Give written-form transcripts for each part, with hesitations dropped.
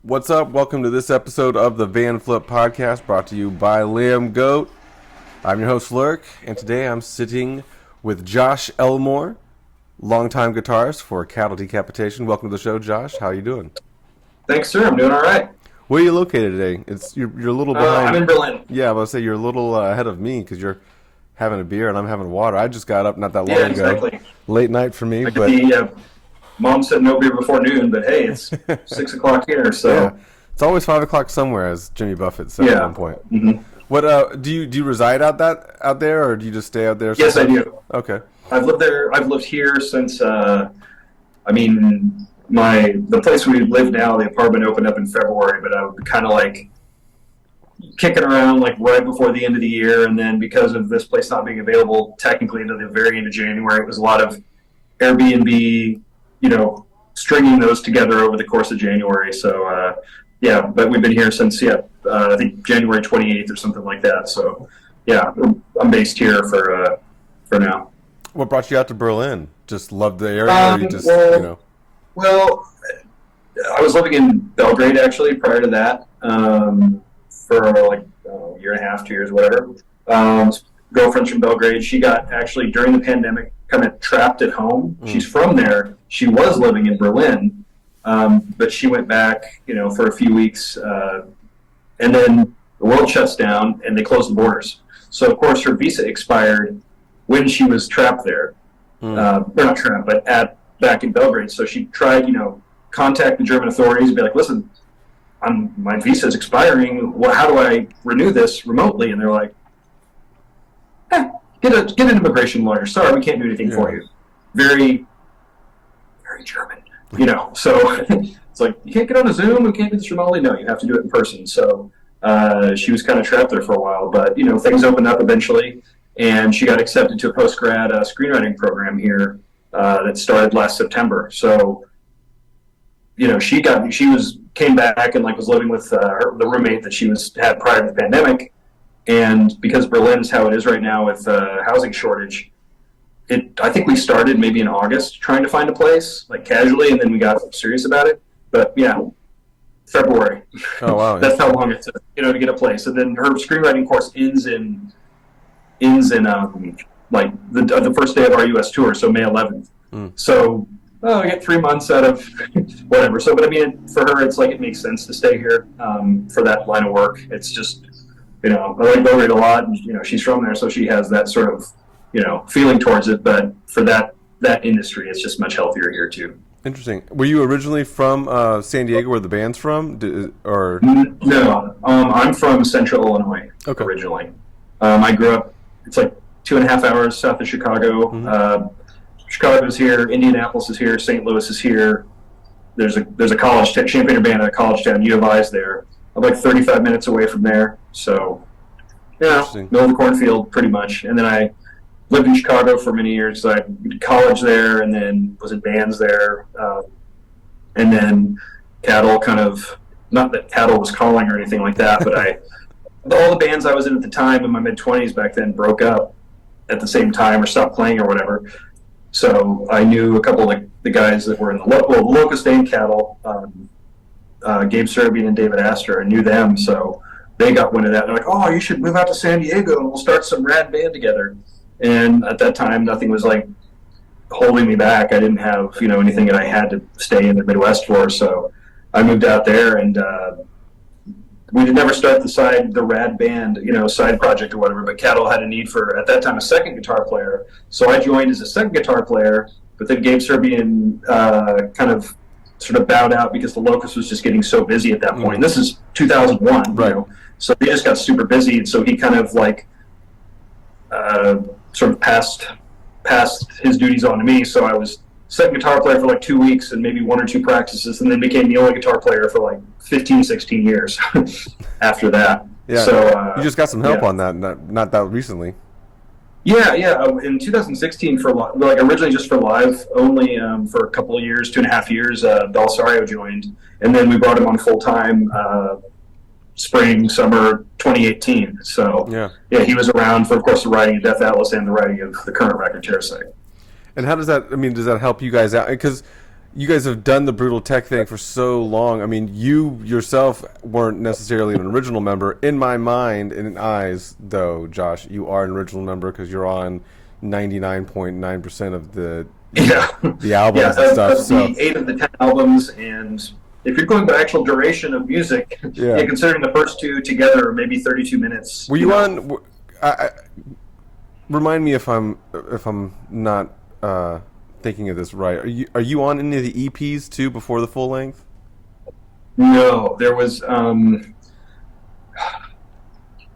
What's up? Welcome to this episode of the Vanflip podcast brought to you by Lambgoat. I'm your host, LURK, and today I'm sitting with Josh Elmore, longtime guitarist for Cattle Decapitation. Welcome to the show, Josh. How are you doing? Thanks, sir. I'm doing all right. Where are you located today? You're a little behind. I'm in Berlin. Yeah, I was going to say you're a little ahead of me because you're having a beer and I'm having water. I just got up not that long ago. Exactly. Late night for me. Mom said no beer before noon, but hey, it's 6 o'clock here, so. Yeah. It's always 5 o'clock somewhere, as Jimmy Buffett said at one point. Mm-hmm. What do you reside out there, or do you just stay out there? Yes, I do. Okay. I've lived here since. The place we live now, the apartment opened up in February, but I was kind of like kicking around like right before the end of the year, and then because of this place not being available technically until the very end of January, it was a lot of Airbnb, stringing those together over the course of January. So. But we've been here since, I think January 28th or something like that. So, I'm based here for now. What brought you out to Berlin? Just loved the area? Or you just, Well, I was living in Belgrade, actually, prior to that, for like a year and a half, 2 years, whatever. Girlfriend's from Belgrade. She got, actually, during the pandemic, kind of trapped at home. She's from there. She was living in Berlin. But she went back, for a few weeks, and then the world shuts down and they close the borders. So, of course, her visa expired when she was trapped there. Or not trapped, but back in Belgrade. So she tried, contact the German authorities and be like, listen, my visa is expiring. How do I renew this remotely? And they're like, get an immigration lawyer. Sorry, we can't do anything for you. Very, very German. So it's like, you can't get on a Zoom, we can't do this remotely. No, you have to do it in person. So she was kind of trapped there for a while, but, things opened up eventually, and she got accepted to a post-grad screenwriting program here that started last September. So, she came back and was living with the roommate that she had prior to the pandemic. And because Berlin is how it is right now with housing shortage, I think we started maybe in August trying to find a place, casually, and then we got serious about it. But February. Oh wow! That's how long it took, to get a place. And then her screenwriting course ends in the first day of our U.S. tour, so May 11th. So I get 3 months out of whatever. So, but for her, it's it makes sense to stay here for that line of work. It's just, I like Belgrade a lot, and she's from there, so she has that sort of feeling towards it, but for that industry, it's just much healthier here too. Interesting. Were you originally from San Diego, where the band's from, or? No, I'm from Central Illinois originally. I grew up. It's 2.5 hours south of Chicago. Chicago's here. Indianapolis is here. St. Louis is here. There's a college Champaign-Urbana, a college town. U of I's there. I'm 35 minutes away from there. So, middle of the cornfield, pretty much. And then I lived in Chicago for many years. I went to college there, and then was in bands there. And then Cattle not that Cattle was calling or anything like that, but all the bands I was in at the time in my mid-20s back then broke up at the same time or stopped playing or whatever. So I knew a couple of the guys that were in the Locust and Cattle, Gabe Serbian and David Astor. I knew them, so they got wind of that. They're like, oh, you should move out to San Diego and we'll start some rad band together. And at that time, nothing was holding me back. I didn't have, anything that I had to stay in the Midwest for. So I moved out there, and we did never start the rad band, side project or whatever. But Cattle had a need for, at that time, a second guitar player. So I joined as a second guitar player. But then Gabe Serbian sort of bowed out because the Locust was just getting so busy at that point. And this is 2001, right. So they just got super busy. And so he kind of sort of passed his duties on to me. So I was second guitar player for 2 weeks and maybe 1 or 2 practices, and then became the only guitar player for 15, 16 years after that. Yeah. So you just got some help on that, not that recently. Yeah. In 2016, originally just for live only, for a couple of years, 2.5 years, Belsario joined, and then we brought him on full time spring, summer 2018. So he was around for, of course, the writing of Death Atlas and the writing of the current record, Terrasite. And how does that? Does that help you guys out? Because you guys have done the brutal tech thing for so long. I mean, you yourself weren't necessarily an original member. In my mind and in eyes, though, Josh, you are an original member because you're on 99.9% of the albums and stuff. So the 8 of the 10 albums, and if you're going by actual duration of music, considering the first 2 together, maybe 32 minutes. Were you on? Remind me if I'm not thinking of this right. Are you on any of the EPs too before the full length? No, there was. Trying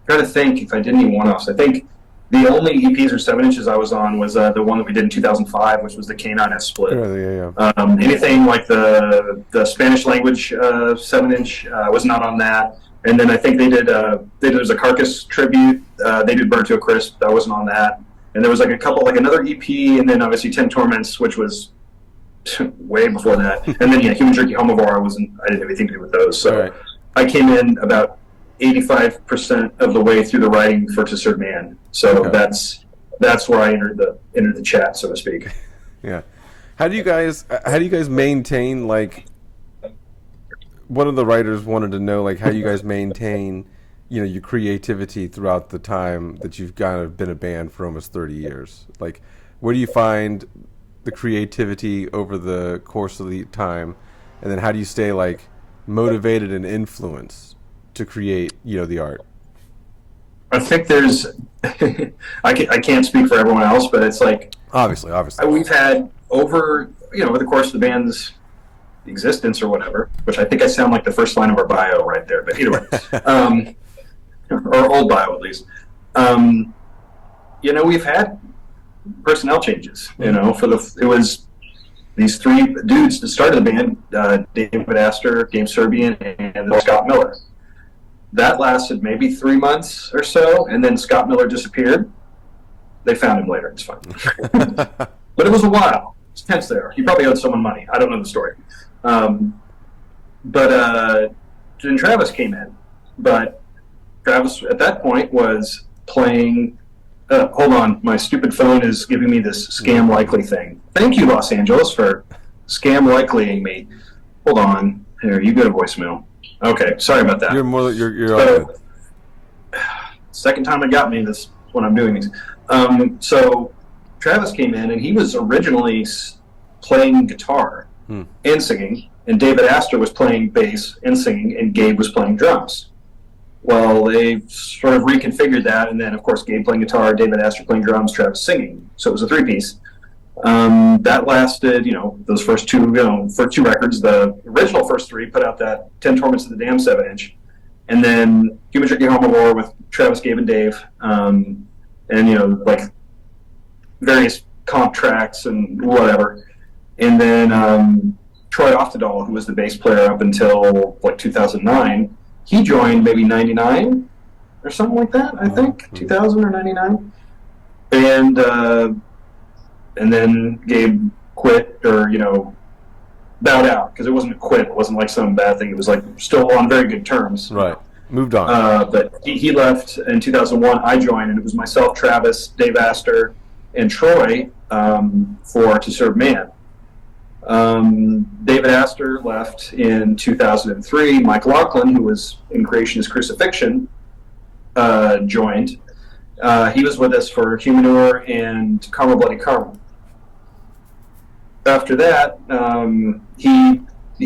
to think if I did any one-offs. I think the only EPs or 7 inches I was on was the one that we did in 2005, which was the K9S split. Anything like the Spanish language 7-inch was not on that. And then I think they did a Carcass tribute. They did Burn to a Crisp. That wasn't on that. And there was like a couple, like another EP, and then obviously 10 Torments, which was way before that. And then Human Jerky Homivore, I didn't have anything to do with those. So I came in about 85% of the way through the writing for To Serve Man. So that's where I entered the chat, so to speak. Yeah. How do you guys maintain, like, one of the writers wanted to know, like, how you guys maintain, your creativity throughout the time that you've kind of been a band for almost 30 years. Like, where do you find the creativity over the course of the time, and then how do you stay, like, motivated and influenced to create, the art? I think there's, I can't speak for everyone else, but it's like, obviously, we've had over the course of the band's existence or whatever, which I think I sound like the first line of our bio right there, but either way, or old bio at least. We've had personnel changes. It was these 3 dudes that started the band: David Astor, Gabe Serbian, and Scott Miller. That lasted maybe 3 months or so, and then Scott Miller disappeared. They found him later. It's fine. But it was a while. It's tense there. He probably owed someone money. I don't know the story. But then Travis came in. But Travis, at that point, was playing... hold on. My stupid phone is giving me this scam likely thing. Thank you, Los Angeles, for scam likelying me. Hold on. Here, you go to voicemail. Okay, sorry about that. You're second time it got me this when I'm doing these. So Travis came in, and he was originally playing guitar and singing, and David Astor was playing bass and singing, and Gabe was playing drums. Well, they sort of reconfigured that, and then, of course, Gabe playing guitar, David Astor playing drums, Travis singing. So it was a 3-piece. That lasted, those first 2 records. The original first 3 put out that 10 Torments of the Damned 7-inch, and then Human Jerky Homivore with Travis, Gabe, and Dave, and like various comp tracks and whatever. And then Troy Oftedal, who was the bass player up until like 2009, he joined maybe 99 or something like that. I think 2000 or 99, and then Gabe quit or, bowed out, because it wasn't a quit. It wasn't like some bad thing. It was like still on very good terms. Right. Moved on. But he left in 2001. I joined, and it was myself, Travis, Dave Astor, and Troy for To Serve Man. David Astor left in 2003. Mike Laughlin, who was in Creationist Crucifixion, joined. He was with us for Humanure and Karma Bloody Karma. After that, he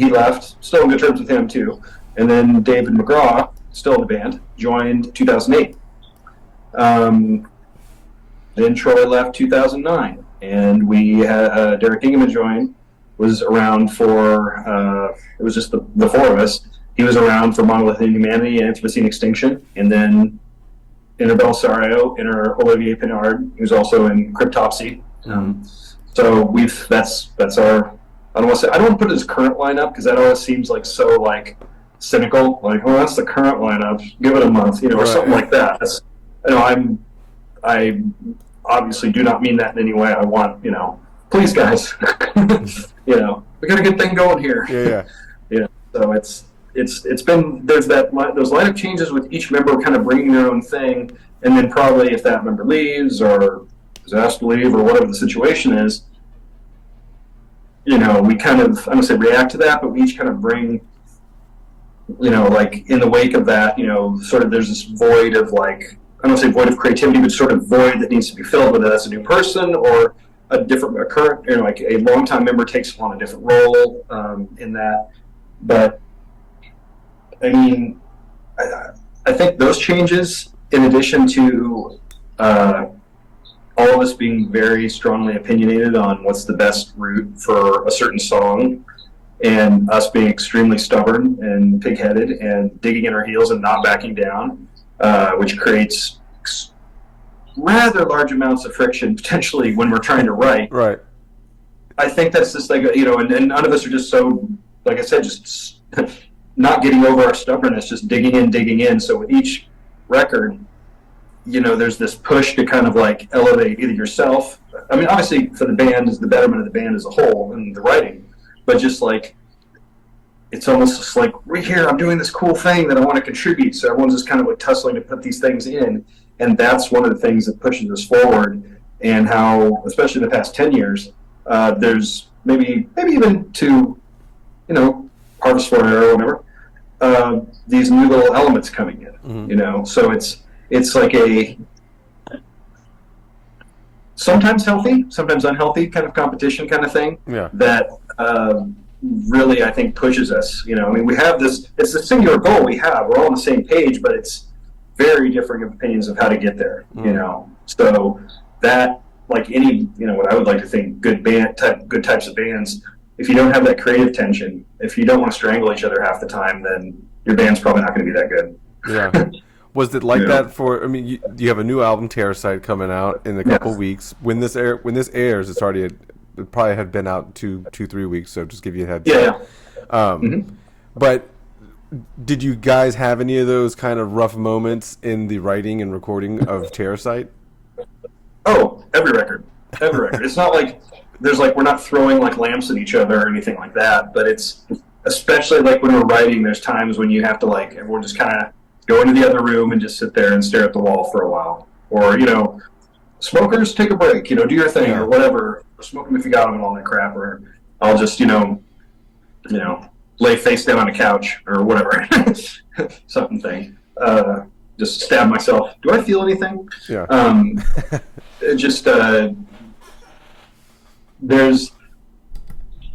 left, still in good terms with him too. And then David McGraw, still in the band, joined 2008. Then Troy left 2009, and we had Derek Ingeman join. Was around for it was just the 4 of us. He was around for Monolith Inhumanity and Anthropocene Extinction, and then Inter Belisario, Inter Olivier Pinard, who's also in Cryptopsy. So that's our, I don't want to put it as current lineup, because that always seems like so like cynical, like, well, that's the current lineup, give it a month, or something like that. That's, I obviously do not mean that in any way. I want, please guys, we got a good thing going here. Yeah. So it's been, there's those lineup changes with each member kind of bringing their own thing, and then probably if that member leaves or is asked to leave or whatever the situation is, we kind of, I don't say react to that, but we each kind of bring, like in the wake of that, sort of there's this void of like, I don't say void of creativity, but sort of void that needs to be filled, whether that's a new person or a current, like a longtime member takes on a different role in that. But I mean, I think those changes, in addition to all of us being very strongly opinionated on what's the best route for a certain song, and us being extremely stubborn and pig-headed and digging in our heels and not backing down, which creates rather large amounts of friction potentially when we're trying to write. Right. I think that's just like, and none of us are just so, like I said, just not getting over our stubbornness, just digging in. So with each record, there's this push to kind of like elevate either yourself. I mean, obviously for the band is the betterment of the band as a whole and the writing, but just like, it's almost just like, right here, I'm doing this cool thing that I want to contribute. So everyone's just kind of like tussling to put these things in. And that's one of the things that pushes us forward, and how, especially in the past 10 years, there's maybe even to, Harvest for era or whatever, these new little elements coming in, so it's like a sometimes healthy, sometimes unhealthy kind of competition kind of thing that really, I think, pushes us. I mean, we have this, it's a singular goal we have. We're all on the same page, but it's very differing opinions of how to get there, So that, like any, what I would like to think good types of bands, if you don't have that creative tension, if you don't want to strangle each other half the time, then your band's probably not going to be that good. Yeah. Was it like that for? I mean, you have a new album, Terrorcide, coming out in a couple weeks. When this airs, it probably had been out 2-3 weeks. So just give you a heads up. Yeah. But did you guys have any of those kind of rough moments in the writing and recording of Terrorcide? Oh, every record. It's not like there's like, we're not throwing like lamps at each other or anything like that. But it's especially like when we're writing, there's times when you have to like, everyone just kind of go into the other room and just sit there and stare at the wall for a while. Or, smokers, take a break, do your thing or whatever. Smoke them if you got them and all that crap. Or I'll just, lay face down on a couch or whatever. Something. Just stab myself. Do I feel anything? Yeah.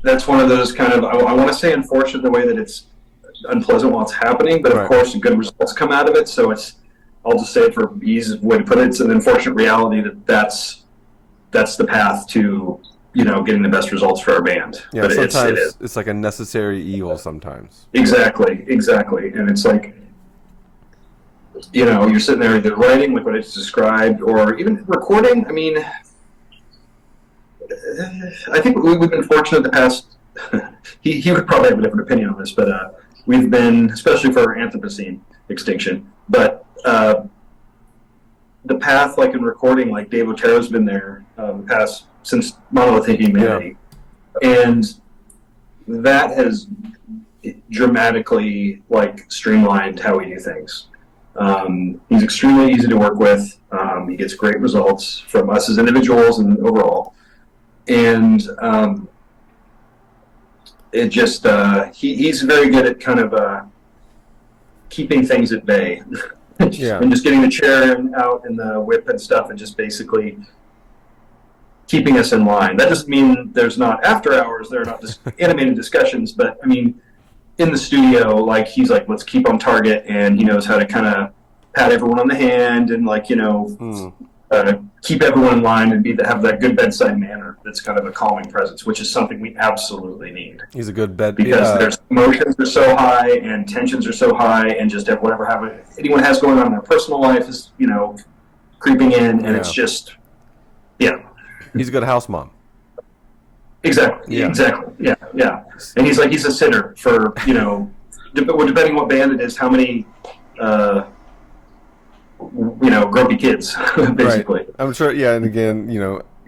That's one of those kind of, I want to say unfortunate the way that it's unpleasant while it's happening, but of course good results come out of it. So I'll just say it for ease of way to put it, it's an unfortunate reality that's the path to, getting the best results for our band. Yeah, but sometimes it's like a necessary evil sometimes. Exactly. And it's like, you're sitting there either writing like what I just described, or even recording. I mean, I think we've been fortunate the past, he would probably have a different opinion on this, but we've been, especially for Anthropocene extinction, but the path, like in recording, like Dave Otero's been there the past, since Monolithic Humanity, and that has dramatically like streamlined how we do things. He's extremely easy to work with. He gets great results from us as individuals and overall. And it just, he's very good at kind of keeping things at bay. And just getting the chair out and the whip and stuff and just basically keeping us in line. That doesn't mean there's not after hours, there are not just animated discussions, but I mean, in the studio, like he's like, let's keep on target, and he knows how to kind of pat everyone on the hand and like, keep everyone in line and have that good bedside manner. That's kind of a calming presence, which is something we absolutely need. He's a good bed because there's emotions are so high and tensions are so high, and just whatever anyone has going on in their personal life is creeping in, and it's just He's a good house mom. Exactly. Yeah. And he's a sitter for, depending what band it is, how many, grumpy kids, basically. Right. I'm sure, and again,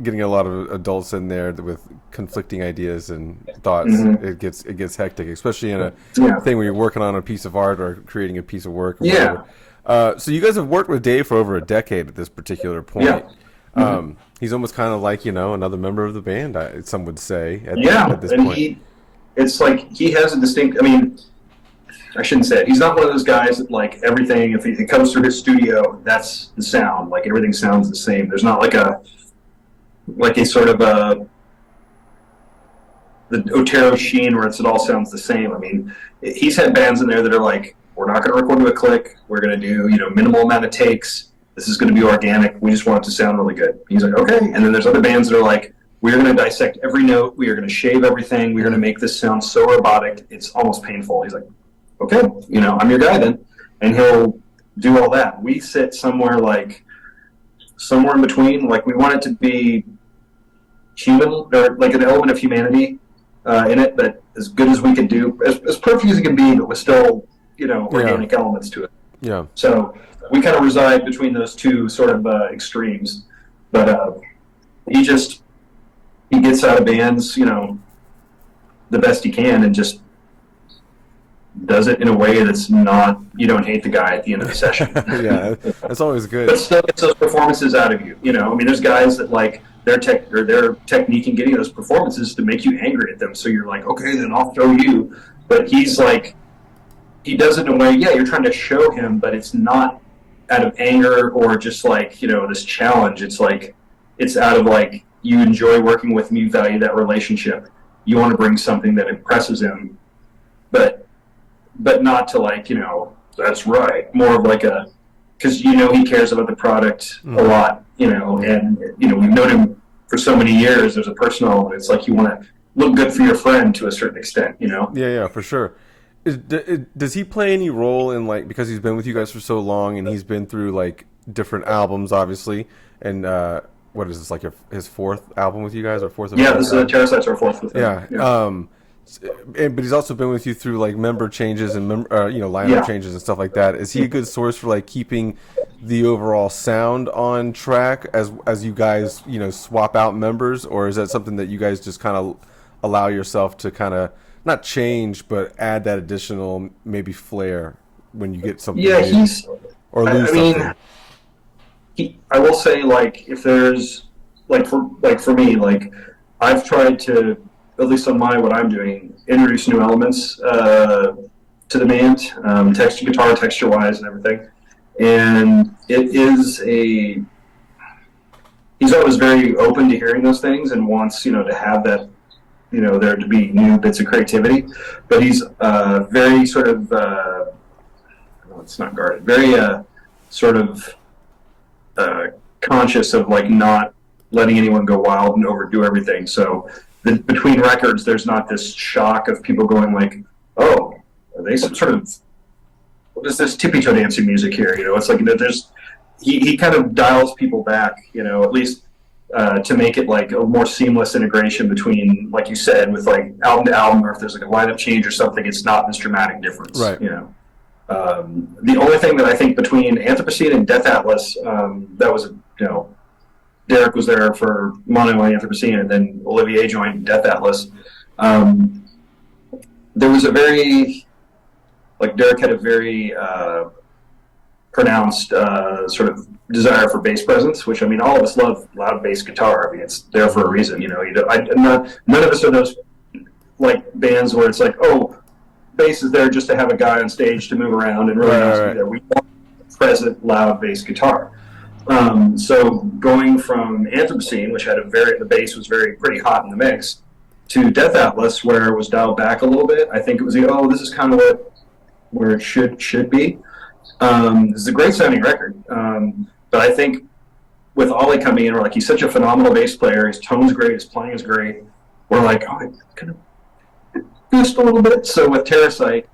getting a lot of adults in there with conflicting ideas and thoughts, it gets hectic, especially in a thing where you're working on a piece of art or creating a piece of work. So you guys have worked with Dave for over a decade at this particular point. He's almost kind of like, another member of the band, some would say at this and point. It's like he has a distinct. I mean, I shouldn't say it. He's not one of those guys that like everything. If it comes through his studio, that's the sound. Like everything sounds the same. There's not like a sort of the Otero Sheen where it all sounds the same. I mean, he's had bands in there that are like, we're not going to record to a click. We're going to do minimal amount of takes. This is going to be organic. We just want it to sound really good. He's like, okay. And then there's other bands that are like, we're going to dissect every note. We are going to shave everything. We're going to make this sound so robotic, it's almost painful. He's like, okay, I'm your guy then. And he'll do all that. We sit somewhere in between. Like we want it to be human, or like an element of humanity in it, but as good as we can do, as perfect as it can be, but with still, organic elements to it. Yeah. So we kind of reside between those two sort of extremes. But he gets out of bands, the best he can, and just does it in a way that's not, you don't hate the guy at the end of the session. Yeah, that's always good. But still gets those performances out of you. I mean, there's guys that like their technique in getting those performances to make you angry at them. So you're like, okay, then I'll throw you. But he's like, he does it in a way, you're trying to show him, but it's not out of anger or just like, this challenge. It's like, it's out of like, you enjoy working with me, you value that relationship. You want to bring something that impresses him, but not to like, that's right. More of like because he cares about the product a lot, and we've known him for so many years. There's a personal element. It's like you want to look good for your friend to a certain extent, Yeah, for sure. Does he play any role in like, because he's been with you guys for so long and he's been through like different albums, obviously, and what is this, like his fourth album with you guys, or fourth? Yeah, this is Terrorcyte's our fourth with him. Yeah. But he's also been with you through like member changes and lineup changes and stuff like that. Is he a good source for like keeping the overall sound on track as you guys swap out members, or is that something that you guys just kind of allow yourself to kind of not change but add that additional maybe flair when you get something? Yeah, new, or lose something. I will say, like, if there's for me, like I've tried to, at least on what I'm doing, introduce new elements to the band, guitar texture-wise and everything. And it is he's always very open to hearing those things and wants, to have that, there to be new bits of creativity. But he's very sort of, it's not guarded, very sort of conscious of like not letting anyone go wild and overdo everything. So between records, there's not this shock of people going like, "Oh, are they some sort of what is this tippy-toe dancing music here?" It's like there's he kind of dials people back, at least to make it like a more seamless integration between, like you said, with like album to album, or if there's like a lineup change or something, it's not this dramatic difference, right? The only thing that I think between Anthropocene and Death Atlas, that was Derek was there for Mono and Anthropocene, and then Olivier joined Death Atlas. There was a very, like Derek had a very pronounced sort of desire for bass presence, which, I mean, all of us love loud bass guitar. I mean, it's there for a reason, none of us are those like bands where it's like, oh, bass is there just to have a guy on stage to move around and really not to be there. We want present loud bass guitar. So going from Anthropocene, which had the bass was pretty hot in the mix, to Death Atlas, where it was dialed back a little bit. I think it was this is kind of where it should be. This is a great sounding record, but I think with Ollie coming in, we're like, he's such a phenomenal bass player. His tone's great, his playing is great. We're like, oh, I kind of boost a little bit. So with Terrorcyte,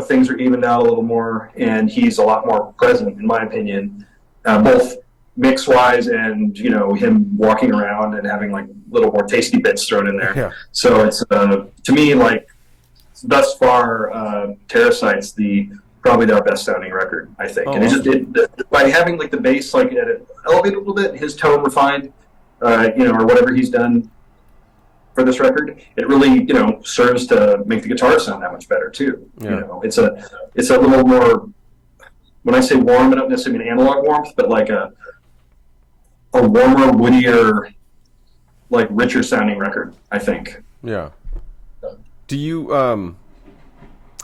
things are evened out a little more, and he's a lot more present, in my opinion, both mix-wise and, him walking around and having, like, little more tasty bits thrown in there. Yeah. So it's, to me, like, thus far, Terrorcyte's probably our best sounding record, I think. And it by having, like, the bass, like, elevated a little bit, his tone refined, or whatever he's done for this record, it really, serves to make the guitar sound that much better too. Yeah. It's a little more, when I say warm, I don't necessarily mean analog warmth, but like a warmer, woodier, like richer sounding record, I think. Yeah. Do you,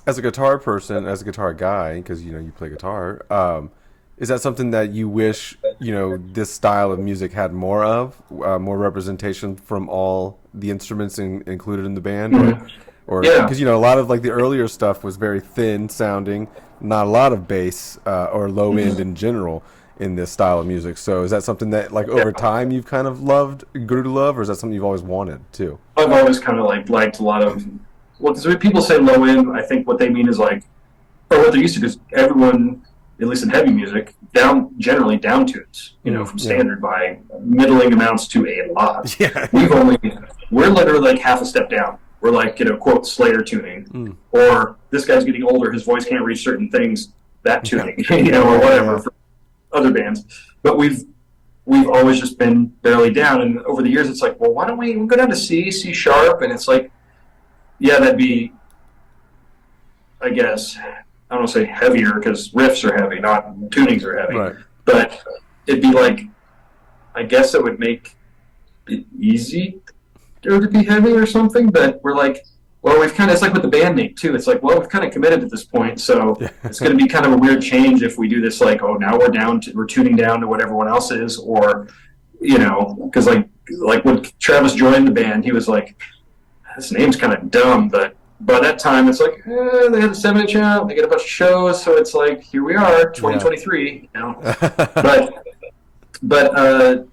as a guitar person, as a guitar guy, because you play guitar, is that something that you wish this style of music had more of, more representation from all the instruments included in the band, or because a lot of like the earlier stuff was very thin sounding, not a lot of bass or low end in general in this style of music. So is that something that like over time you've kind of grew to love, or is that something you've always wanted too? I've always kind of liked a lot of, because when people say low end, I think what they mean is like, or what they're used to, because everyone, at least in heavy music, generally down tunes, from standard by middling amounts to a lot. Yeah. We're literally like half a step down. We're like, quote, Slayer tuning, or this guy's getting older, his voice can't reach certain things, that tuning, or whatever for other bands. But we've always just been barely down, and over the years, it's like, well, why don't we go down to C sharp, and it's like, yeah, that'd be, I guess, I don't want to say heavier because riffs are heavy, not tunings are heavy. Right. But it'd be like, I guess it would make it easy to be heavy or something. But we're like, well, it's like with the band name too. It's like, well, we've kind of committed at this point, so it's going to be kind of a weird change if we do this. Like, oh, now we're tuning down to what everyone else is, or because like when Travis joined the band, he was like, this name's kind of dumb, but by that time it's like they had a 7-inch out, they get a bunch of shows, so it's like here we are, 2023. But I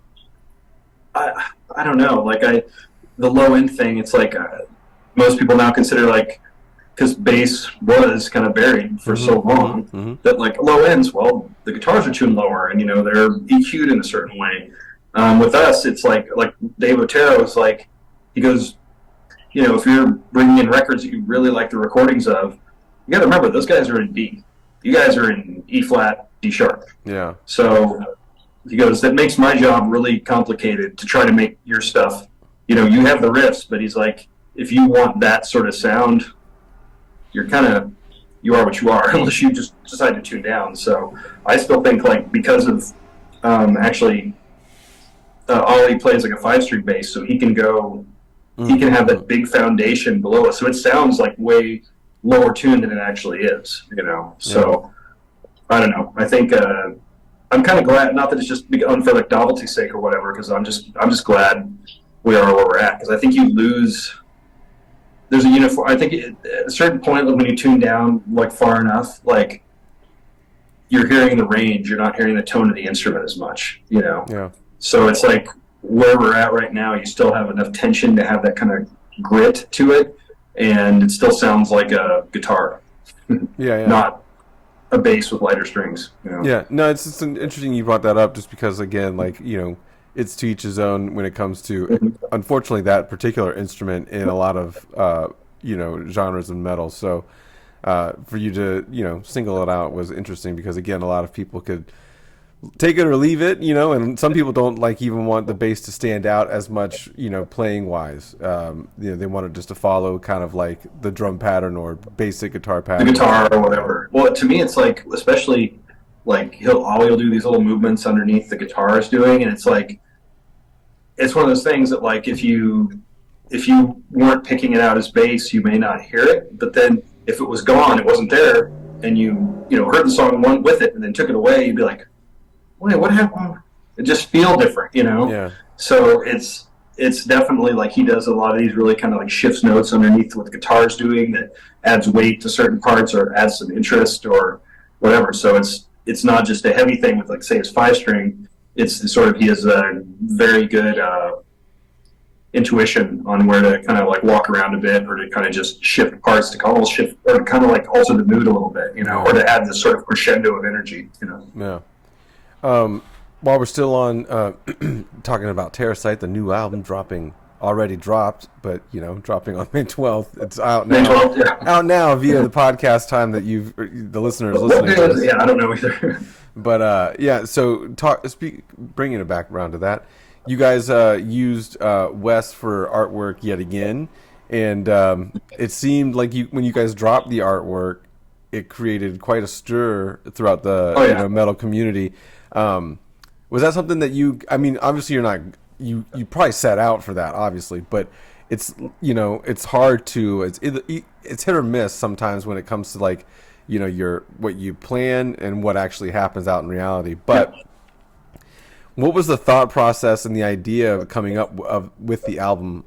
don't know, like the low end thing. It's like most people now consider, like, because bass was kind of buried for so long that like low ends, well, the guitars are tuned lower and they're EQ'd in a certain way. With us, it's like Dave Otero is like, he goes, if you're bringing in records that you really like the recordings of, you got to remember those guys are in D. You guys are in E flat, D sharp. Yeah. So he goes, that makes my job really complicated to try to make your stuff. You have the riffs, but he's like, if you want that sort of sound, you are what you are, unless you just decide to tune down. So I still think, like, because of actually Ollie plays like a 5-string bass, so he can go. He can have that big foundation below us, so it sounds like way lower tuned than it actually is. So I don't know. I think I'm kind of glad, not that it's just done for like novelty's sake or whatever, because I'm just glad we are where we're at, because I think you lose. There's a uniform. I think at a certain point when you tune down like far enough, like you're hearing the range, you're not hearing the tone of the instrument as much. Yeah. So it's like, where we're at right now, you still have enough tension to have that kind of grit to it, and it still sounds like a guitar. Yeah. Not a bass with lighter strings. Yeah, no, it's just interesting you brought that up, just because, again, like, it's to each his own when it comes to, unfortunately, that particular instrument in a lot of, genres of metal. So for you to, single it out was interesting, because, again, a lot of people could take it or leave it, and some people don't even want the bass to stand out as much, playing wise. They want it just to follow kind of like the drum pattern or basic guitar pattern. The guitar or whatever. Well, to me, it's like, especially like Ollie will do these little movements underneath the guitar is doing, and it's like, it's one of those things that, like, if you weren't picking it out as bass, you may not hear it, but then if it was gone, it wasn't there, and you heard the song and went with it and then took it away, you'd be like, wait, what happened? It just feel different, Yeah. So it's definitely like he does a lot of these really kind of like shifts notes underneath what the guitar's doing that adds weight to certain parts or adds some interest or whatever. So it's not just a heavy thing with, like, say, his 5-string. It's sort of, he has a very good intuition on where to kind of like walk around a bit, or to kind of just shift parts to almost shift, or to kind of like alter the mood a little bit, or to add this sort of crescendo of energy, Yeah. While we're still on talking about Terracite, the new album already dropped, but dropping on May 12th. It's out now. May 12th, yeah. Out now via the podcast time that the listeners listening to this. Yeah, I don't know either. But so bringing it back around to that, you guys used Wes for artwork yet again, and it seemed like when you guys dropped the artwork, it created quite a stir throughout the metal community. Was that something that you? I mean, obviously you're not. You probably set out for that, obviously, but it's it's hard to it's hit or miss sometimes when it comes to like your what you plan and what actually happens out in reality. But what was the thought process and the idea of coming up with the album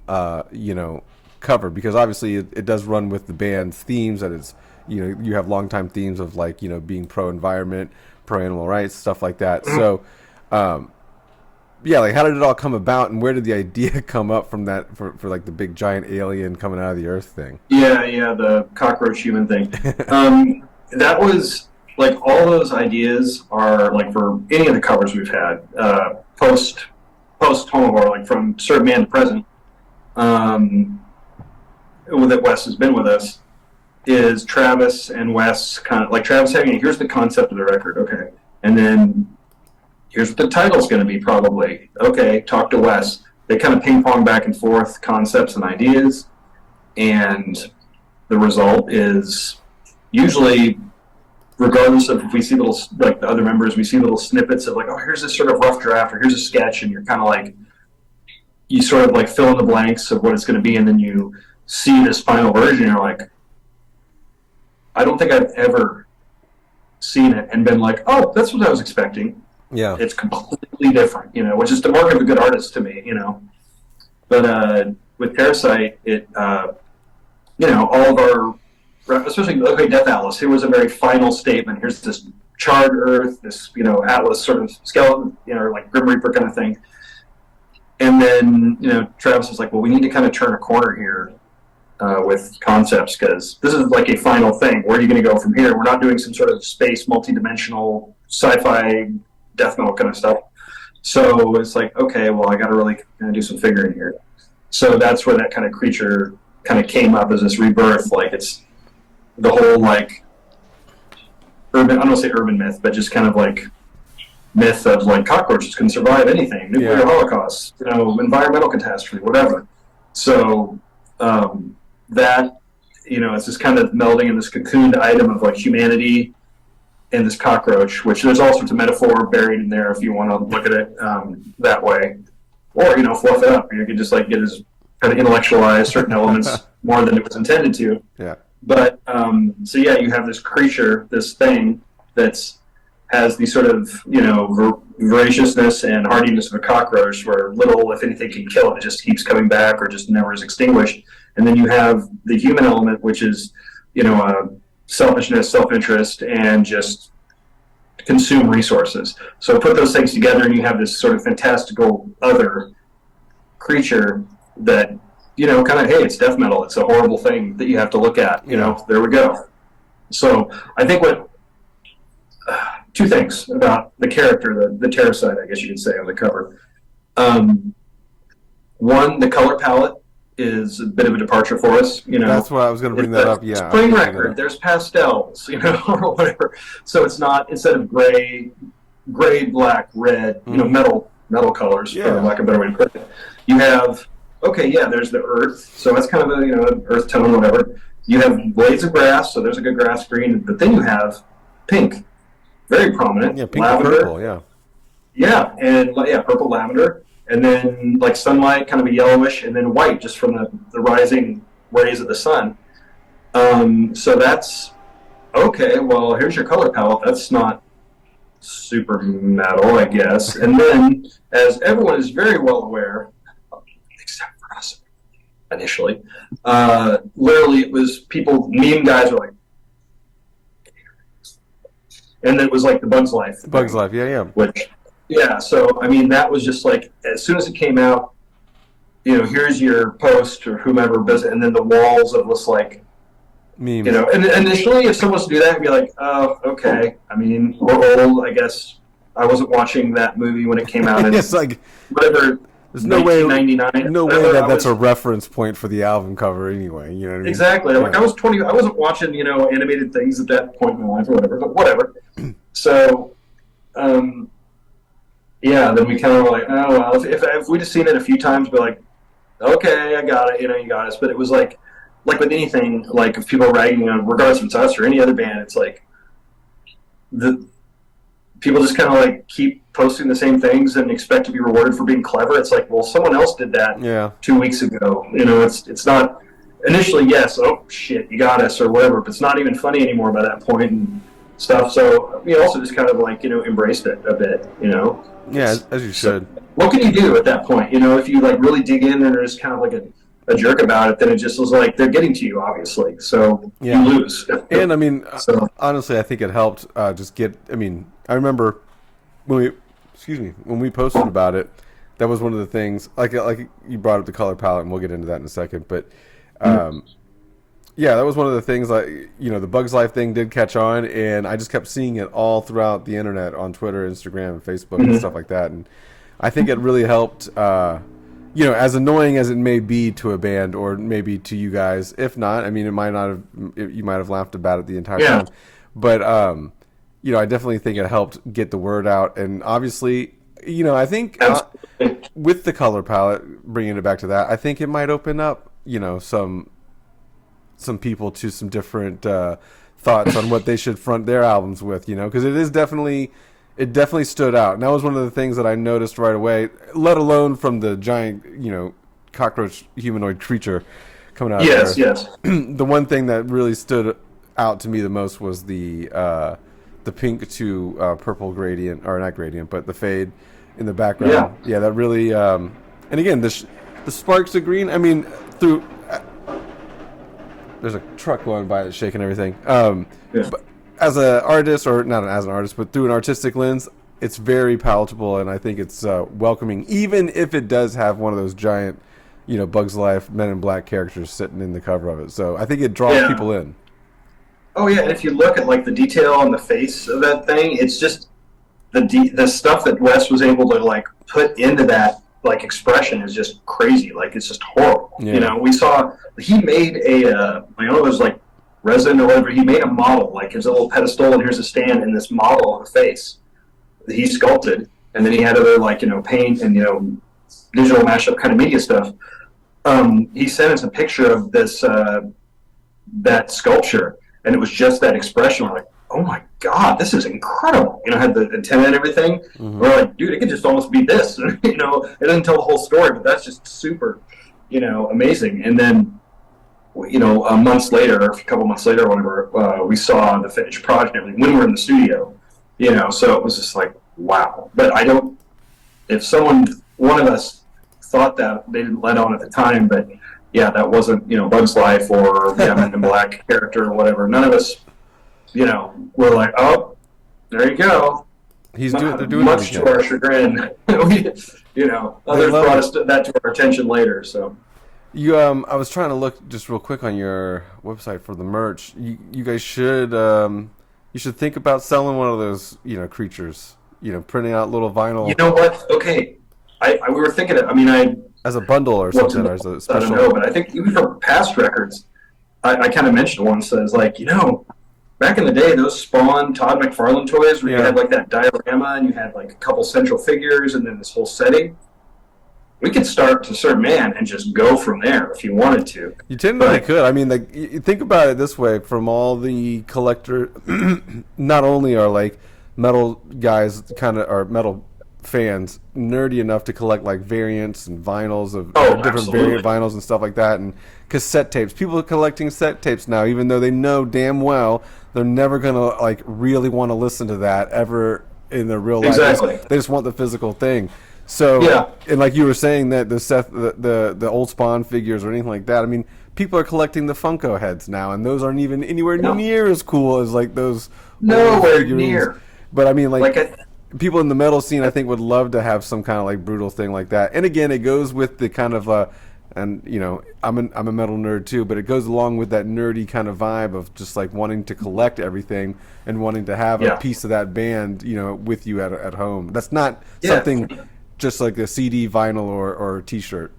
cover? Because obviously it does run with the band's themes, that it's you have longtime themes of like being pro environment, pro animal rights, stuff like that. So yeah, like how did it all come about, and where did the idea come up from that for like the big giant alien coming out of the earth thing? Yeah, the cockroach human thing. That was like, all those ideas are like for any of the covers we've had post Homivore, like from Serve Man to present, that Wes has been with us, is Travis and Wes kind of like Travis saying, here's the concept of the record, okay, and then here's what the title's going to be, probably. Okay, talk to Wes. They kind of ping-pong back and forth concepts and ideas, and the result is usually, regardless of if we see little, like the other members, we see little snippets of like, oh, here's this sort of rough draft, or here's a sketch, and you're kind of like, you sort of like fill in the blanks of what it's going to be, and then you see this final version, and you're like, I don't think I've ever seen it and been like, oh, that's what I was expecting. Yeah, it's completely different, which is the mark of a good artist to me, But with Parasite, it, all of our, especially Death Atlas, it was a very final statement. Here's this charred Earth, this Atlas sort of skeleton, like Grim Reaper kind of thing. And then Travis was like, well, we need to kind of turn a corner here with concepts, because this is like a final thing. Where are you going to go from here? We're not doing some sort of space, multi-dimensional, sci-fi death metal kind of stuff. So it's like, okay, well, I got to really kind of do some figuring here. So that's where that kind of creature kind of came up as this rebirth. Like, it's the whole like urban, I don't want to say urban myth, but just kind of like myth of like cockroaches can survive anything, nuclear holocaust, environmental catastrophe, whatever. So that, it's this kind of melding in this cocooned item of like humanity and this cockroach, which there's all sorts of metaphor buried in there if you want to look at it that way, or fluff it up. You could just like get as kind of intellectualize certain elements more than it was intended to. Yeah. But so yeah, you have this creature, this thing that's has the sort of voraciousness and hardiness of a cockroach, where little, if anything, can kill it. It just keeps coming back, or just never is extinguished. And then you have the human element, which is selfishness, self-interest, and just consume resources. So put those things together, and you have this sort of fantastical other creature that, kind of, hey, it's death metal. It's a horrible thing that you have to look at. There we go. So I think two things about the character, the Terracite, I guess you could say, on the cover. One, the color palette is a bit of a departure for us. That's why I was going to bring that up. Yeah, spring record. There's pastels, or whatever. So it's not, instead of gray, black, red, metal colors, for lack of a better way to put it. You have, there's the earth, so that's kind of an earth tone, whatever. You have blades of grass, so there's a good grass green, but then you have pink, very prominent. Yeah, pink lavender, and purple. Yeah. Yeah, and purple, lavender. And then like sunlight, kind of a yellowish, and then white, just from the rising rays of the sun. So that's okay. Well, here's your color palette. That's not super metal, I guess. And then, as everyone is very well aware, except for us initially, literally it was people, meme guys were like, and then it was like the Bug's Life. Bug's Life, yeah. Which. Yeah, so, I mean, that was just like, as soon as it came out, here's your post or whomever, and then the walls of this, like, memes. And initially, if someone was to do that, I'd be like, oh, okay. I mean, we're old, I guess. I wasn't watching that movie when it came out. It's like, whatever. There's no way whatever, that's a reference point for the album cover anyway. You know what I mean? Exactly. Like, I was 20, I wasn't watching, animated things at that point in my life or whatever, but whatever. So, yeah, then we kind of were like, oh, well, if we'd have seen it a few times, we'd be like, okay, I got it, you got us. But it was like with anything, like if people are ragging on, regardless if it's us or any other band, it's like people just kind of like keep posting the same things and expect to be rewarded for being clever. It's like, well, someone else did that 2 weeks ago. You know, it's not initially, yes, oh shit, you got us or whatever, but it's not even funny anymore by that point and stuff. So we also just kind of like, you know, embraced it a bit, you know. Yeah, as you should. So what can you do at that point? You know, if you like really dig in and are just kind of like a jerk about it, then it just was like they're getting to you, obviously. So you lose. And I mean, honestly, I think it helped just get. I mean, I remember when we posted about it. That was one of the things. Like you brought up the color palette, and we'll get into that in a second. But yeah, that was one of the things. Like, you know, the Bugs Life thing did catch on, and I just kept seeing it all throughout the internet on Twitter, Instagram, and Facebook, and stuff like that. And I think it really helped. You know, as annoying as it may be to a band, or maybe to you guys, if not, I mean, you might have laughed about it the entire time. But you know, I definitely think it helped get the word out, and obviously, you know, I think with the color palette, bringing it back to that, I think it might open up, you know, some people to some different thoughts on what they should front their albums with, you know, because it definitely stood out. And that was one of the things that I noticed right away, let alone from the giant, you know, cockroach humanoid creature coming out of there. Yes. The one thing that really stood out to me the most was the pink to purple gradient, or not gradient, but the fade in the background. Yeah, that really, and again, the sparks of green, I mean, through, there's a truck going by that's shaking everything. But as an artist, or not as an artist, but through an artistic lens, it's very palatable, and I think it's welcoming, even if it does have one of those giant, you know, Bugs Life Men in Black characters sitting in the cover of it. So I think it draws people in. Oh yeah, and if you look at like the detail on the face of that thing, it's just the stuff that Wes was able to like put into that like expression is just crazy. Like, it's just horrible. You know, he made a I know it was like resin or whatever. He made a model, like here's a little pedestal and here's a stand and this model of a face that he sculpted, and then he had other like, you know, paint and, you know, digital mashup kind of media stuff. He sent us a picture of this that sculpture, and it was just that expression. We're like, oh my god, this is incredible. You know, had the antenna and everything. We're like, dude, it could just almost be this. You know, it doesn't tell the whole story, but that's just super, you know, amazing. And then, you know, a couple months later, whenever we saw the finished project and everything, when we were in the studio, you know, so it was just like, wow. But if one of us thought that, they didn't let on at the time, but yeah, that wasn't, you know, Bugs Life or Men in Black character or whatever. None of us, you know, were like, oh, there you go. They're doing much to our chagrin. You know, others brought us that to our attention later. So, I was trying to look just real quick on your website for the merch. You guys should think about selling one of those, you know, creatures. You know, printing out little vinyl. You know what? Okay, we were thinking it. I mean, as a bundle or something, or as a special. I don't know, but I think even for past records, I kind of mentioned one. Says like, you know, back in the day, those Spawn Todd McFarlane toys, where you had like that diorama and you had like a couple central figures and then this whole setting. We could start to Sir Man and just go from there if you wanted to. You technically could. I mean, like, you think about it this way: from all the collector, not only are like metal guys or metal fans nerdy enough to collect like variants and vinyls of different variant vinyls and stuff like that, and cassette tapes. People are collecting cassette tapes now, even though they know damn well they're never gonna like really want to listen to that ever in their real life. Exactly. They just want the physical thing. So, and like you were saying that the old Spawn figures or anything like that. I mean, people are collecting the Funko heads now, and those aren't even anywhere near as cool as like those. Nowhere near. But I mean, like people in the metal scene, I think, would love to have some kind of like brutal thing like that. And again, it goes with the kind of and you know, I'm a metal nerd too, but it goes along with that nerdy kind of vibe of just like wanting to collect everything and wanting to have a piece of that band, you know, with you at home. That's not something just like a CD, vinyl, or T-shirt.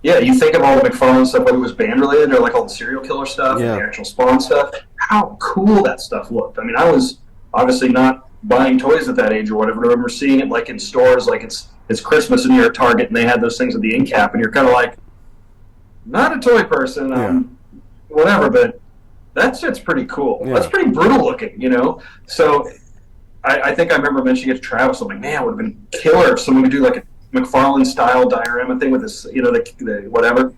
Yeah, you think of all the McFarlane stuff, whether it was band related or like all the serial killer stuff and the actual Spawn stuff. How cool that stuff looked! I mean, I was obviously not buying toys at that age or whatever. I remember seeing it like in stores, like it's Christmas and you're at Target and they had those things with the end cap, and you're kind of like, not a toy person, whatever, but that shit's pretty cool. That's pretty brutal looking, you know. So I think I remember mentioning it to Travis. I'm like, man, it would have been killer if someone could do like a McFarlane style diorama thing with this, the whatever.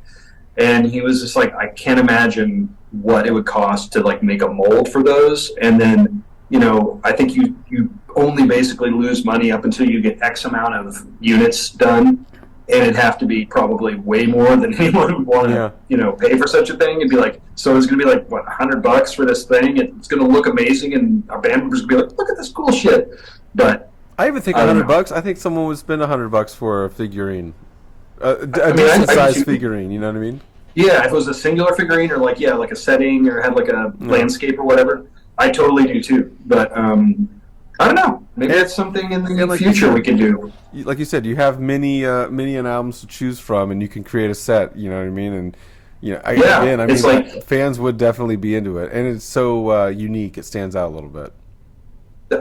And he was just like, I can't imagine what it would cost to like make a mold for those. And then, I think you only basically lose money up until you get X amount of units done. And it'd have to be probably way more than anyone would want to, pay for such a thing. It'd be like, so it's going to be like, what, $100 for this thing? It's going to look amazing, and our band members would be like, look at this cool shit. But I even think $100. I think someone would spend $100 for a figurine, a decent size figurine. You know what I mean? Yeah, if it was a singular figurine or like a setting or had like a landscape or whatever, I totally do too. But I don't know. Maybe that's something in the future we can do. Like you said, you have many and albums to choose from, and you can create a set. You know what I mean? And it's like fans would definitely be into it, and it's so unique. It stands out a little bit.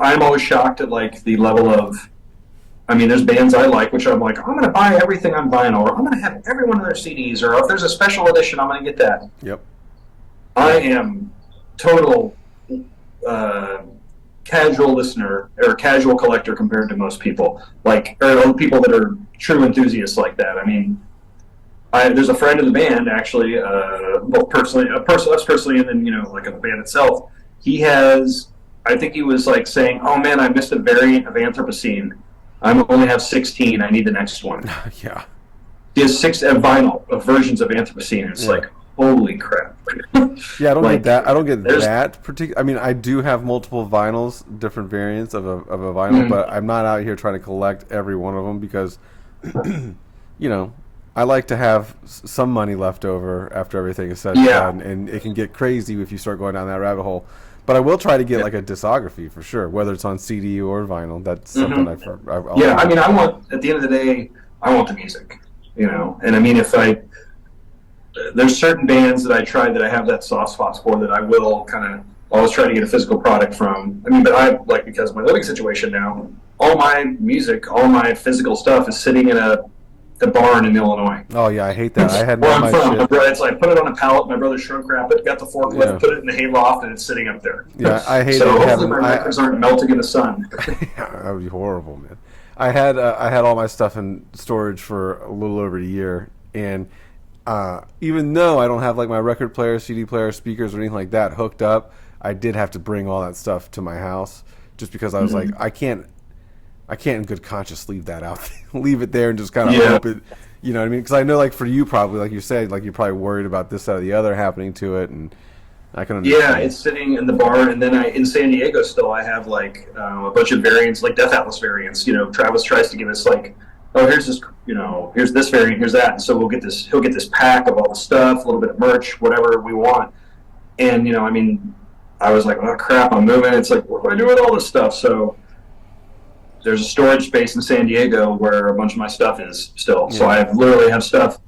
I'm always shocked at like the level of. I mean, there's bands I like, which I'm like, I'm going to buy everything on vinyl, or I'm going to have every one of their CDs, or if there's a special edition, I'm going to get that. Yep. I am total casual listener or casual collector compared to most people, or people that are true enthusiasts like that. I mean, there's a friend of the band actually, us personally, and then like of the band itself. He has, I think he was like saying, "Oh man, I missed a variant of Anthropocene. I only have 16. I need the next one." Yeah. He has 6 vinyl of versions of Anthropocene. It's like, holy crap. Yeah, I don't get that. I don't get that particular. I mean, I do have multiple vinyls, different variants of a vinyl, but I'm not out here trying to collect every one of them because, I like to have some money left over after everything is said and done, and it can get crazy if you start going down that rabbit hole. But I will try to get like a discography for sure, whether it's on CD or vinyl. That's something I'll I mean, at the end of the day, I want the music, And I mean, there's certain bands that I tried that I have that soft spot for that I will kind of always try to get a physical product from. I mean, but because of my living situation now, all my music, all my physical stuff is sitting in a barn in Illinois. Oh yeah, I hate that. I had where I'm from. It's like put it on a pallet. My brother shrunk wrap it, got the forklift, put it in the hayloft, and it's sitting up there. Yeah, I hate it. So hopefully my records aren't melting in the sun. That would be horrible, man. I had all my stuff in storage for a little over a year, and even though I don't have like my record player, CD player, speakers, or anything like that hooked up, I did have to bring all that stuff to my house just because I was like, I can't in good conscience leave that out, leave it there and just kind of hope it, you know what I mean? Because I know, like for you, probably like you said, like you're probably worried about this, that, or the other happening to it, and I can understand. Yeah, it's sitting in the barn, and then in San Diego still I have like a bunch of variants, like Death Atlas variants. Travis tries to give us like, oh, here's this, here's this variant, here's that, and so he'll get this pack of all the stuff, a little bit of merch, whatever we want, and I mean, I was like, oh crap, I'm moving. It's like, what do I do with all this stuff? So there's a storage space in San Diego where a bunch of my stuff is still. Yeah. So I literally have stuff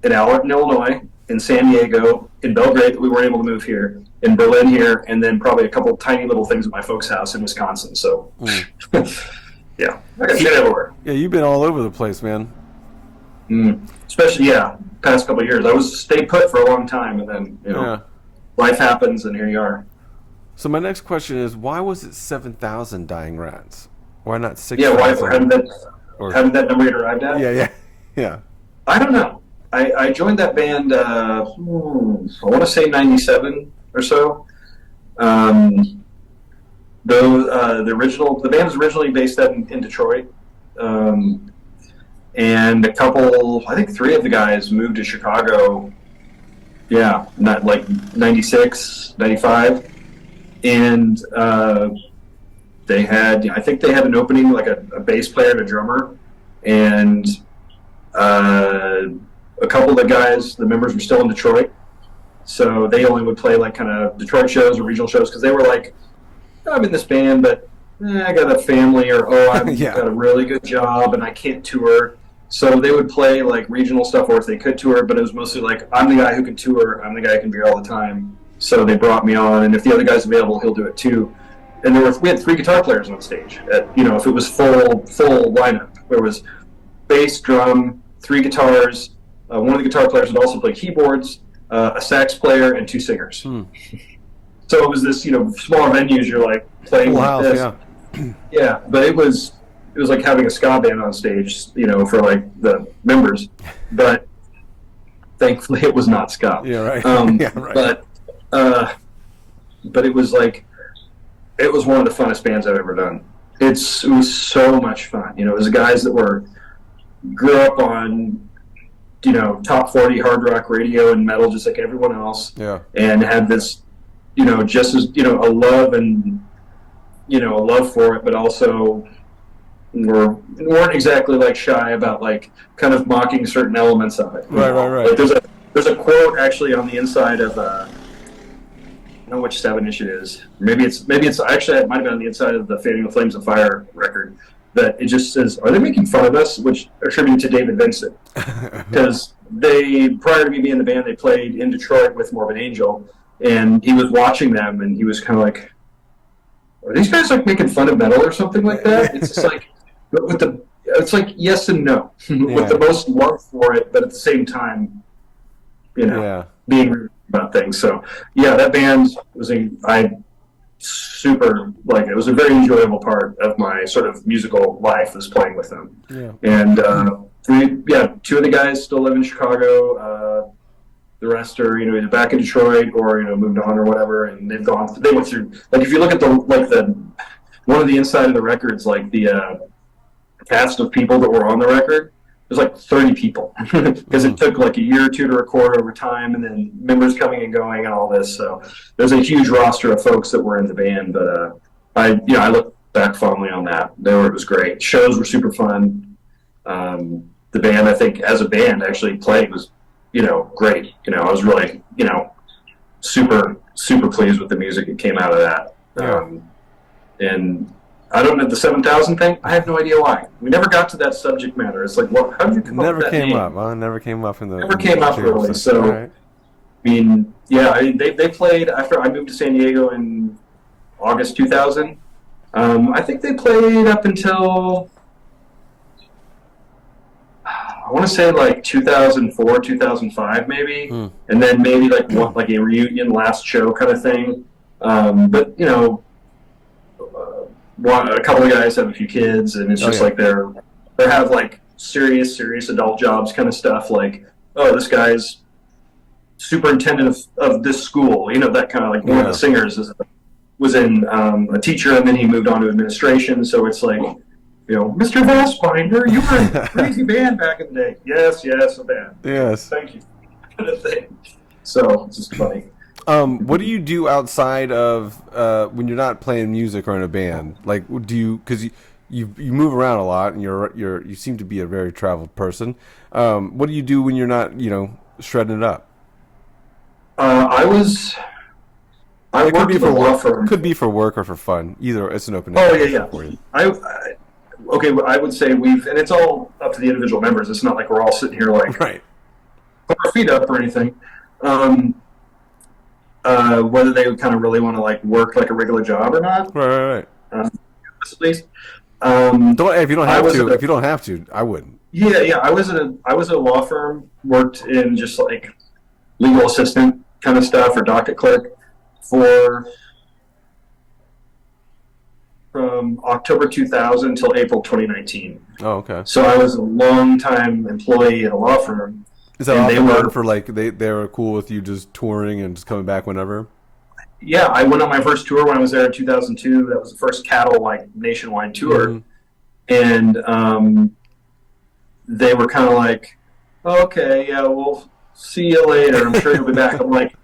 in Allerton, Illinois, in San Diego, in Belgrade that we weren't able to move here, in Berlin here, and then probably a couple tiny little things at my folks' house in Wisconsin. So, yeah, I got shit everywhere. Yeah, you've been all over the place, man. Especially, past couple of years. I was stayed put for a long time, and then, life happens, and here you are. So my next question is, why was it 7,000 dying rats? Why not 6,000? Yeah, why haven't that number yet arrived at? Yeah. I don't know. I joined that band, I want to say 97 or so. The band was originally based out in Detroit. And I think 3 of the guys moved to Chicago, not like 96, 95. And I think they had an opening, like a bass player and a drummer. And a couple of the guys, the members were still in Detroit. So they only would play like kind of Detroit shows or regional shows because they were like, I'm in this band, but I got a family, or I've got a really good job and I can't tour. So they would play like regional stuff, or if they could tour, but it was mostly like, I'm the guy who can tour, I'm the guy who can be here all the time. So they brought me on, and if the other guy's available, he'll do it too. And we had 3 guitar players on stage. If it was full lineup, there was bass, drum, 3 guitars. One of the guitar players would also play keyboards, a sax player, and 2 singers. So it was this, smaller venues. You're like playing like this. Yeah, but it was like having a ska band on stage, for like the members, but thankfully it was not ska. Yeah, right. Yeah, right. But it was like, it was one of the funnest bands I've ever done. It was so much fun. It was the guys that grew up on, top 40 hard rock radio and metal, just like everyone else. Yeah. And had this, just as, a love and, a love for it, but also weren't exactly like shy about like kind of mocking certain elements of it. Right. Like there's a quote actually on the inside of, I don't know which 7-inch it is. Maybe it's actually, it might have been on the inside of the Fanning the Flames of Fire record, that it just says, "Are they making fun of us?" Which attributed to David Vincent, because prior to me being in the band, they played in Detroit with Morbid Angel, and he was watching them, and he was kind of like, "Are these guys like making fun of metal or something like that?" It's just like, it's like yes and no, with the most love for it, but at the same time, being rude about things. So yeah, that band was it was a very enjoyable part of my sort of musical life, was playing with them. Yeah. And 2 of the guys still live in Chicago. The rest are, either back in Detroit or, moved on or whatever, and they went through, like, if you look at one of the inside of the records, like the cast of people that were on the record, there's like 30 people, because it took like a year or two to record over time, and then members coming and going and all this. So there's a huge roster of folks that were in the band, but I look back fondly on that. It was great. Shows were super fun. The band, I think, as a band, actually played was, great. I was really, super, super pleased with the music that came out of that. And I don't know, the 7,000 thing, I have no idea why. We never got to that subject matter. It's like, how did you come up with that name? Never came up in the... Never came up, really. So, right. I mean, they played, after I moved to San Diego in August 2000. I think they played up until, I want to say like 2004, 2005 maybe. And then maybe like a reunion last show kind of thing. But, a couple of guys have a few kids, and it's just like they have like serious adult jobs kind of stuff, like, oh, this guy's superintendent of this school, that kind of, like, one of the singers was in a teacher, and then he moved on to administration. So it's like, Mr. Vossbinder, you were in a crazy band back in the day. Yes, a band. Yes, thank you, kind of thing. So it's just funny. What do you do outside of when you're not playing music or in a band? Like, do you, because you move around a lot, and you seem to be a very traveled person. What do you do when you're not, shredding it up? I worked at a law firm. Could be for work or for fun. Either, it's an open. Oh yeah. I would say and it's all up to the individual members. It's not like we're all sitting here like right, put our feet up or anything. Whether they would kind of really want to like work like a regular job or not. Right. At least. If you don't have to, I wouldn't. Yeah. I was at a law firm, worked in just like legal assistant kind of stuff or docket clerk from October 2000 till April 2019. Oh, okay. So I was a long-time employee at a law firm. Is that often for like they were cool with you just touring and just coming back whenever? Yeah, I went on my first tour when I was there in 2002. That was the first Cattle nationwide tour, and they were kind of like, oh, "Okay, yeah, we'll see you later. I'm sure you'll be back." I'm like,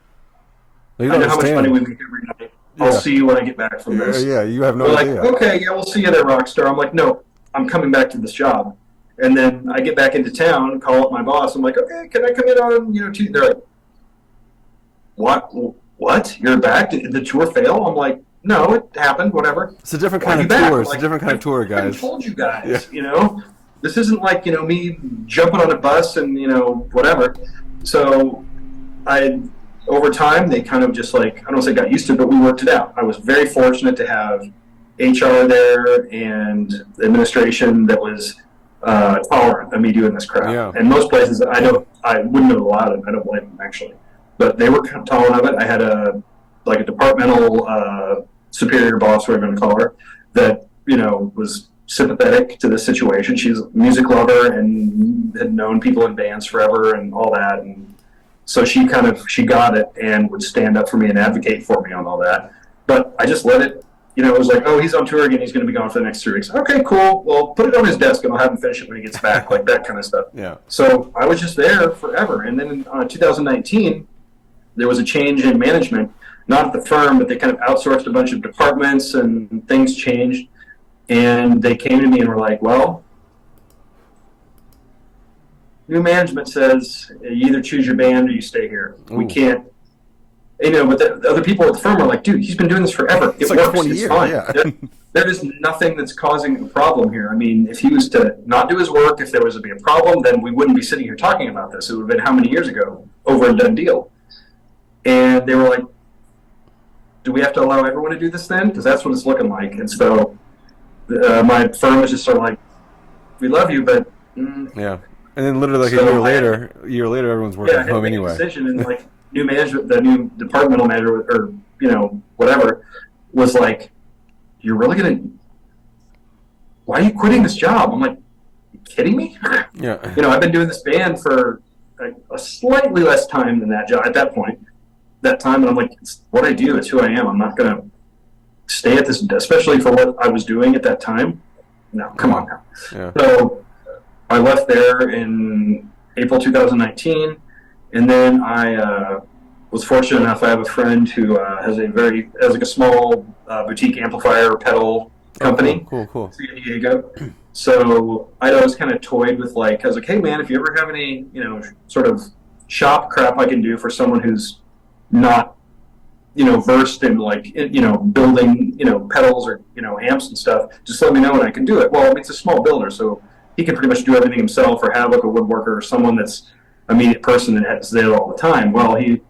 I know how much money we make every night. I'll see you when I get back from this. Yeah, you have no idea. Like, okay, yeah, we'll see you there, Rockstar. I'm like, no, I'm coming back to this job. And then I get back into town, call up my boss. I'm like, okay, can I come in on, Tuesday? They're like, what? You're back? Did the tour fail? I'm like, no, it happened, whatever. It's a different kind of tour. It's a different kind of tour, guys. I told you guys, This isn't like, me jumping on a bus and, whatever. So over time, they kind of just like, I don't want to say got used to it, but we worked it out. I was very fortunate to have HR there and the administration that was tolerant of me doing this crap. Yeah. And most places, I wouldn't have allowed it. I don't blame them, actually. But they were tolerant of it. I had a departmental superior boss, whatever you want to call her, that was sympathetic to the situation. She's a music lover and had known people in bands forever and all that. And so she got it and would stand up for me and advocate for me on all that. But I just let it, it was like, oh, he's on tour again. He's going to be gone for the next 3 weeks. Okay, cool. Well, put it on his desk and I'll have him finish it when he gets back, like that kind of stuff. Yeah. So I was just there forever. And then in 2019, there was a change in management, not at the firm, but they kind of outsourced a bunch of departments and things changed. And they came to me and were like, well, new management says you either choose your band or you stay here. Ooh. We can't, but the other people at the firm are like, dude, he's been doing this forever. It works. 20 years, fine. Yeah. There is nothing that's causing a problem here. I mean, if he was to not do his work, if there was to be a problem, then we wouldn't be sitting here talking about this. It would have been how many years ago? Over and done deal. And they were like, do we have to allow everyone to do this then? Because that's what it's looking like. And so my firm was just sort of like, we love you, but... Yeah. And then literally like a year later, everyone's working from home anyway. Decision and like new management, the new departmental manager or, whatever, was like, you're really going to... Why are you quitting this job? I'm like, you kidding me? Yeah. I've been doing this band for a slightly less time than that job at that point. That time, and I'm like, it's what I do, it's who I am. I'm not going to stay at this, especially for what I was doing at that time. No, come on now. Yeah. So I left there in April 2019, and then I was fortunate enough. I have a friend who has a small boutique amplifier pedal company. Cool. San Deigo. So I'd always kind of toyed with I was like, hey man, if you ever have any sort of shop crap I can do for someone who's not versed in building pedals or amps and stuff, just let me know and I can do it. Well, it's a small builder, so he can pretty much do everything himself, or have a woodworker or someone that's a immediate person that's there all the time. Well, he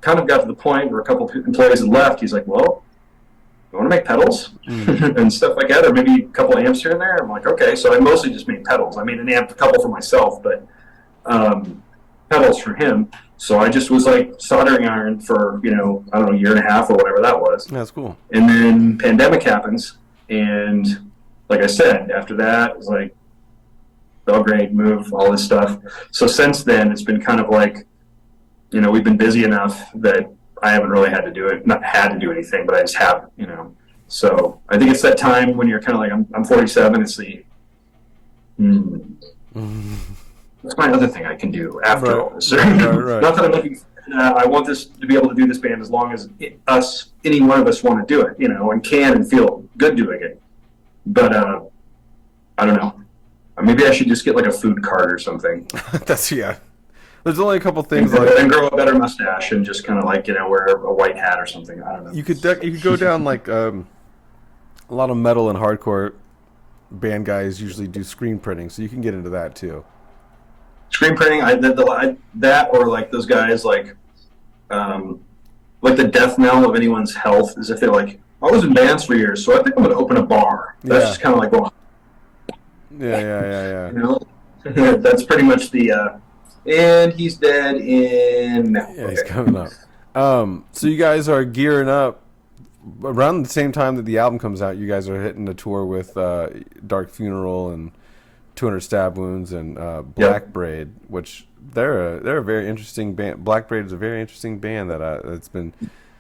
kind of got to the point where a couple of employees had left. He's like, well, you want to make pedals and stuff like that, or maybe a couple of amps here and there? I'm like, okay. So I mostly just make pedals. I made an amp, a couple for myself, but pedals for him. So I just was like soldering iron for, I don't know, a year and a half or whatever that was. That's cool. And then pandemic happens. And like I said, after that, it was like Belgrade, move, all this stuff. So since then, it's been kind of like, we've been busy enough that I haven't really had to do it. Not had to do anything, but I just haven't, So I think it's that time when you're kind of like, I'm 47. It's the, what's my other thing I can do after all this? Right. Not that I'm looking. I want this to be able to do this band as long as any one of us want to do it, and can and feel good doing it. But I don't know. Maybe I should just get like a food cart or something. There's only a couple things and grow a better mustache and just kind of wear a white hat or something. I don't know. You could go down a lot of metal and hardcore band guys usually do screen printing, so you can get into that too. Screen printing, that or like those guys like the death knell of anyone's health is if they're like, I was in bands for years, so I think I'm going to open a bar. That's just kind of like, well, yeah. That's pretty much the. And he's dead in. Yeah, he's coming up. So you guys are gearing up around the same time that the album comes out. You guys are hitting the tour with Dark Funeral and 200 Stab Wounds and Blackbraid, which they're a very interesting band. Blackbraid is a very interesting band that's been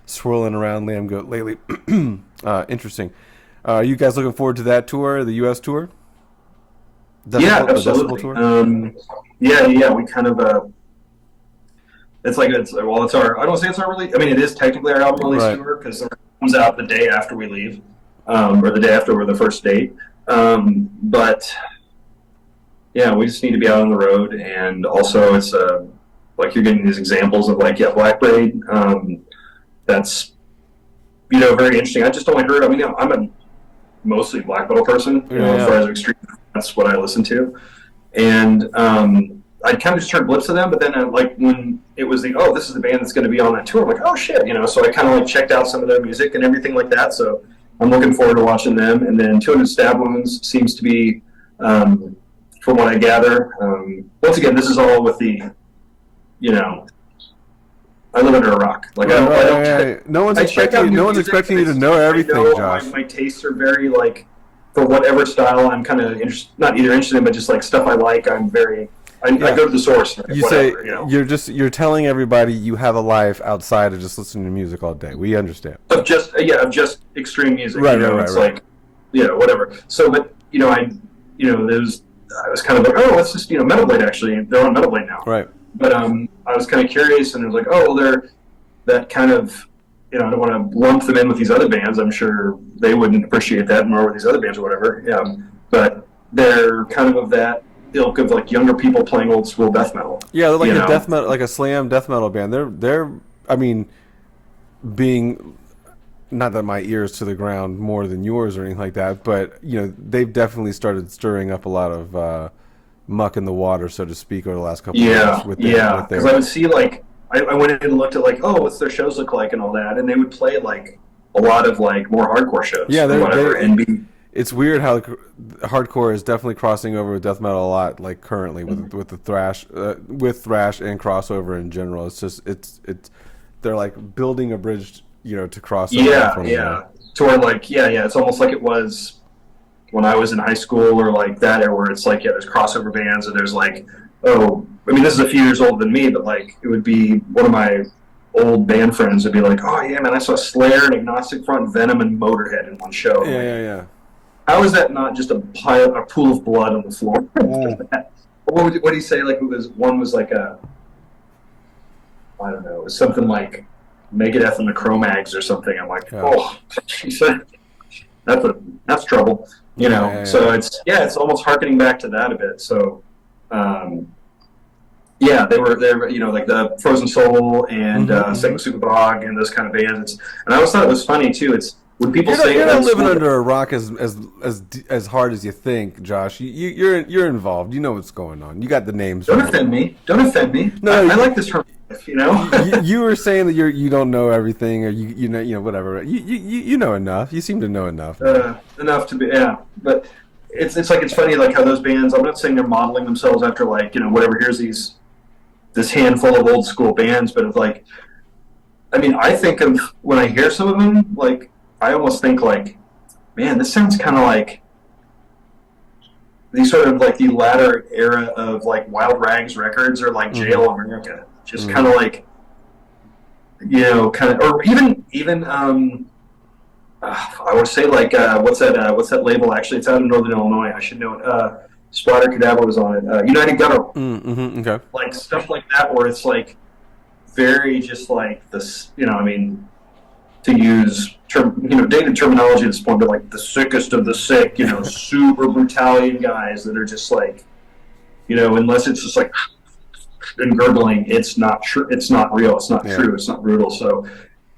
swirling around Lambgoat lately. Interesting. Are you guys looking forward to that tour, the U.S. tour? Absolutely. Tour? We kind of it's our, I don't say it's our release. I mean, it is technically our album release tour because it comes out the day after we leave, or the day after we're the first date. But yeah, we just need to be out on the road, and also it's like you're getting these examples of Blackbraid. That's very interesting. I just only heard. I mean, I'm a mostly black metal person. As far as extreme, that's what I listen to, and I kind of just heard blips of them. But then, when it was this is the band that's going to be on that tour, I'm like, oh shit, So I kind of checked out some of their music and everything like that. So I'm looking forward to watching them. And then 200 Stab Wounds seems to be, from what I gather, once again, this is all with the, I live under a rock. No one's expecting you to know everything, Josh. My tastes are very for whatever style I'm kind of not either interested in, but just like stuff I like. I go to the source. You whatever, you're telling everybody you have a life outside of just listening to music all day. We understand. Of just extreme music. Right, it's like whatever. So, but I was kind of like, oh, let's just Metal Blade, actually they're on Metal Blade now. Right. But I was kind of curious, and it was like, oh, well, they're that kind of. I don't want to lump them in with these other bands. I'm sure they wouldn't appreciate that more with these other bands or whatever. But they're kind of that ilk of like younger people playing old school death metal. Yeah, they're like a death metal, like a slam death metal band. They're I mean, being not that my ears to the ground more than yours or anything like that, but they've definitely started stirring up a lot of muck in the water, so to speak, over the last couple of years. Because I would see like. I went in and looked at like, oh, what's their shows look like and all that, and they would play like a lot of like more hardcore shows. Yeah, it's weird how hardcore is definitely crossing over with death metal a lot, like currently with the thrash, with thrash and crossover in general. It's just they're like building a bridge, to cross over. Yeah. To where like it's almost like it was when I was in high school or like that era, where it's like there's crossover bands and there's like this is a few years older than me, but like it would be one of my old band friends would be like, oh yeah, man, I saw Slayer and Agnostic Front, Venom, and Motorhead in one show. Yeah. How is that not just a pool of blood on the floor? What do you say? Like one was like I don't know, it was something like Megadeth and the Cro-Mags or something. I'm like, that's trouble. So it's almost harkening back to that a bit. So. They were like the Frozen Soul and Sega Super Bog and those kind of bands. And I always thought it was funny too. It's when people say you're not living under a rock as hard as you think, Josh. You're involved. You know what's going on. You got the names. Don't offend me. No, I like this term. You were saying that you don't know everything, or you know whatever. You know enough. You seem to know enough. Enough to be but. It's like it's funny like how those bands. I'm not saying they're modeling themselves after like whatever. Here's this handful of old school bands, but it's like, I think of when I hear some of them, like I almost think like, man, this sounds kind of like these sort of like the latter era of like Wild Rags Records or like Jail America, just kind of like or even. I would say like what's that label? Actually, it's out of Northern Illinois. I should know it. Splatter Cadaver was on it. United Guttural. Okay. Like stuff like that, where it's like very just like this. To use dated terminology at this point, but like the sickest of the sick. Super Brutalian guys that are just like, unless it's just like and gurgling, it's not true. It's not real. It's not true. It's not brutal. So.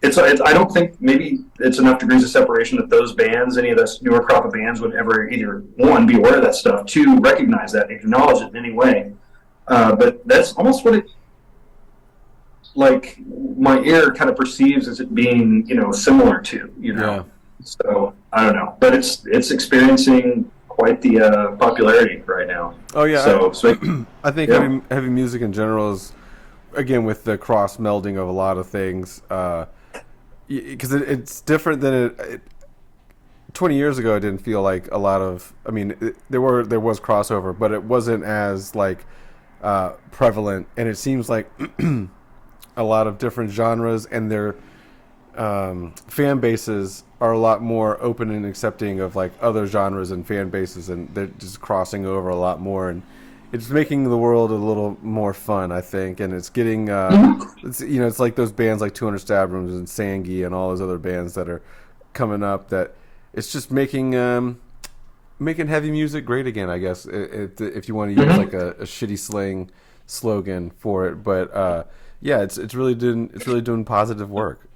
I don't think maybe it's enough degrees of separation that those bands, any of those newer crop of bands, would ever either, one, be aware of that stuff, two, recognize that, acknowledge it in any way. But that's almost what it, like, my ear kind of perceives as it being, similar to, Yeah. So, I don't know. But it's experiencing quite the popularity right now. Oh, yeah. So I think heavy music in general is, again, with the cross melding of a lot of things, because it's different than it 20 years ago. It didn't feel like a lot of. There was crossover, but it wasn't as like prevalent. And it seems like a lot of different genres and their fan bases are a lot more open and accepting of like other genres and fan bases, and they're just crossing over a lot more. And it's making the world a little more fun, I think, and it's getting, it's like those bands like 200 Stab Rooms and Sangi and all those other bands that are coming up. That it's just making heavy music great again, I guess, if you want to use like a shitty slang slogan for it. But it's really doing positive work.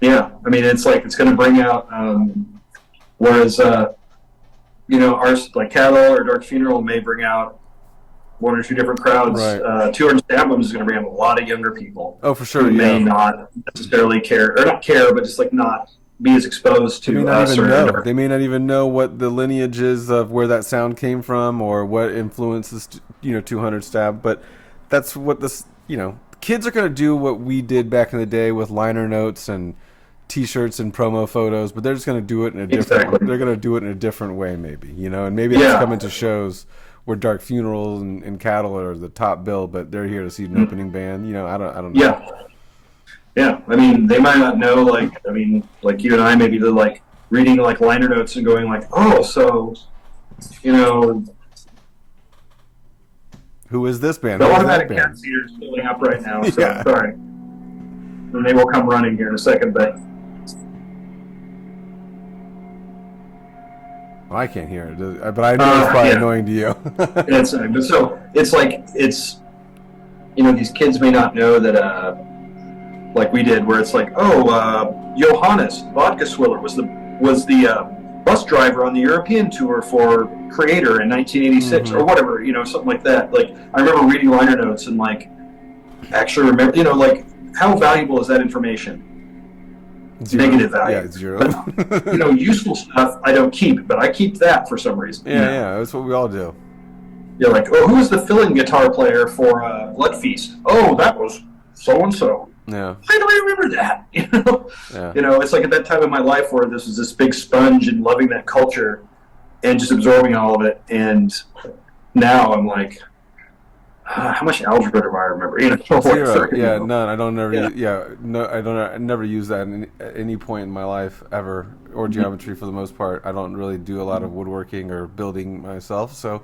Yeah, it's like it's going to bring out, whereas ours like Cattle or Dark Funeral may bring out one or two different crowds. Right. 200 Stab Rooms is going to bring up a lot of younger people. Oh, for sure. Who may not necessarily care, or not care, but just like not be as exposed to us. They may not even know what the lineage is of where that sound came from or what influences 200 Stab. But that's what this kids are going to do what we did back in the day with liner notes and T-shirts and promo photos, but they're just going to do it in a different. Exactly. They're going to do it in a different way, maybe, and maybe it's coming to shows where Dark Funeral and Cattle are the top bill, but they're here to see an opening band. I don't know. Yeah. I mean, they might not know. Like you and I, maybe they're like reading like liner notes and going like, oh, so, who is this band? The automatic cat seater is filling up right now. So sorry, and they will come running here in a second, but. I can't hear it, but I know it's probably annoying to you. It's these kids may not know that, like we did, where it's like, Johannes Vodka Swiller was the bus driver on the European tour for Creator in 1986 or whatever, something like that. Like I remember reading liner notes and like actually remember, like how valuable is that information? Zero. Negative value. Yeah, zero. But, useful stuff I don't keep, but I keep that for some reason. Yeah, that's what we all do. You're like, who was the fill-in guitar player for Blood Feast? Oh, that was so-and-so. Yeah. Why do I remember that? Yeah. It's like at that time in my life where this was this big sponge and loving that culture and just absorbing all of it. And now I'm like, how much algebra do I remember? Zero. Yeah, none. I don't never. I never use that at any point in my life ever, or geometry for the most part. I don't really do a lot of woodworking or building myself, so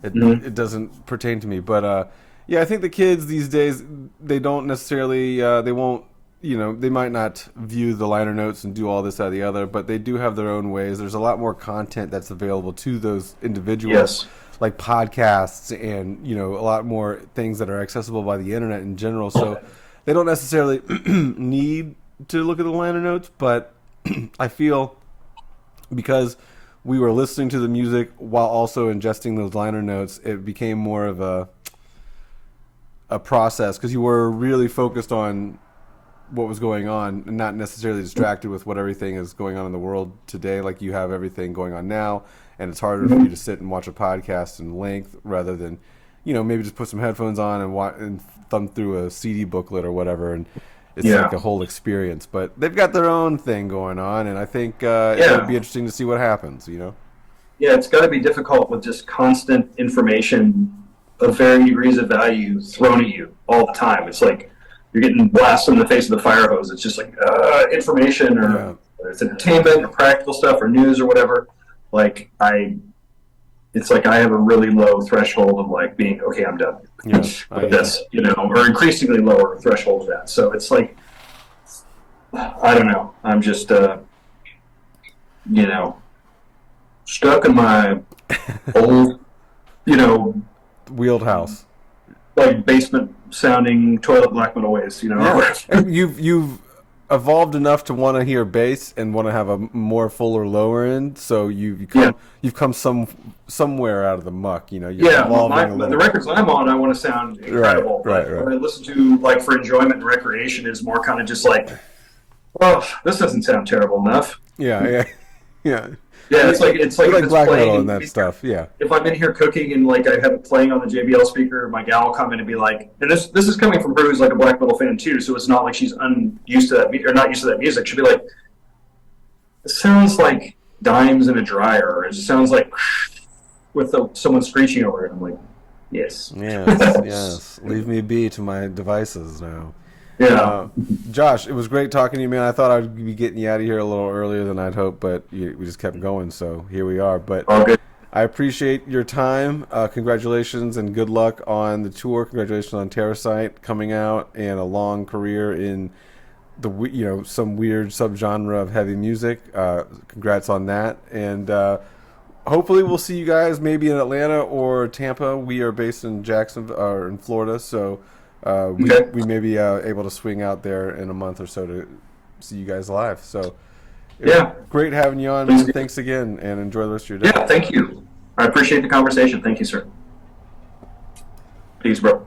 it doesn't pertain to me. But I think the kids these days, they don't necessarily. They won't. They might not view the liner notes and do all this, that, or the other, but they do have their own ways. There's a lot more content that's available to those individuals. Yes. Like podcasts and, a lot more things that are accessible by the internet in general. So they don't necessarily need to look at the liner notes, but I feel because we were listening to the music while also ingesting those liner notes, it became more of a process because you were really focused on what was going on and not necessarily distracted with what everything is going on in the world today. Like you have everything going on now, and it's harder for you to sit and watch a podcast in length rather than, maybe just put some headphones on and thumb through a CD booklet or whatever. And it's like the whole experience. But they've got their own thing going on, and I think it would be interesting to see what happens, Yeah, it's got to be difficult with just constant information of varying degrees of value thrown at you all the time. It's like you're getting blasted in the face with a fire hose. It's just like information or it's entertainment or practical stuff or news or whatever. Like it's like I have a really low threshold of like being, okay, I'm done with this, or increasingly lower threshold of that. So it's like, I don't know. I'm just, stuck in my old, wheeled house, like basement sounding toilet black metal ways, And you've evolved enough to want to hear bass and want to have a more fuller lower end, so you've come somewhere out of the muck. You're evolving the records I'm on, I want to sound incredible. Right. What I listen to, like for enjoyment and recreation, is more kind of just like, oh, this doesn't sound terrible enough. Yeah. Yeah, it's like black metal and that stuff. Yeah. If I'm in here cooking and like I have it playing on the JBL speaker, my gal will come in and be like, and this is coming from her who's like a black metal fan too, so it's not like she's unused to that or not used to that music. She'll be like, it sounds like dimes in a dryer, or it sounds like with someone screeching over it. I'm like, yes. Yes. Leave me be to my devices now. Yeah. Josh, it was great talking to you, man. I thought I'd be getting you out of here a little earlier than I'd hoped, but we just kept going, so here we are. But all good. I appreciate your time. Congratulations and good luck on the tour. Congratulations on Terrasite coming out and a long career in the some weird subgenre of heavy music. Congrats on that, and hopefully we'll see you guys maybe in Atlanta or Tampa. We are based in Jacksonville or in Florida, so. We may be able to swing out there in a month or so to see you guys live. So, great having you on. Thanks again, and enjoy the rest of your day. Yeah, thank you. I appreciate the conversation. Thank you, sir. Peace, bro.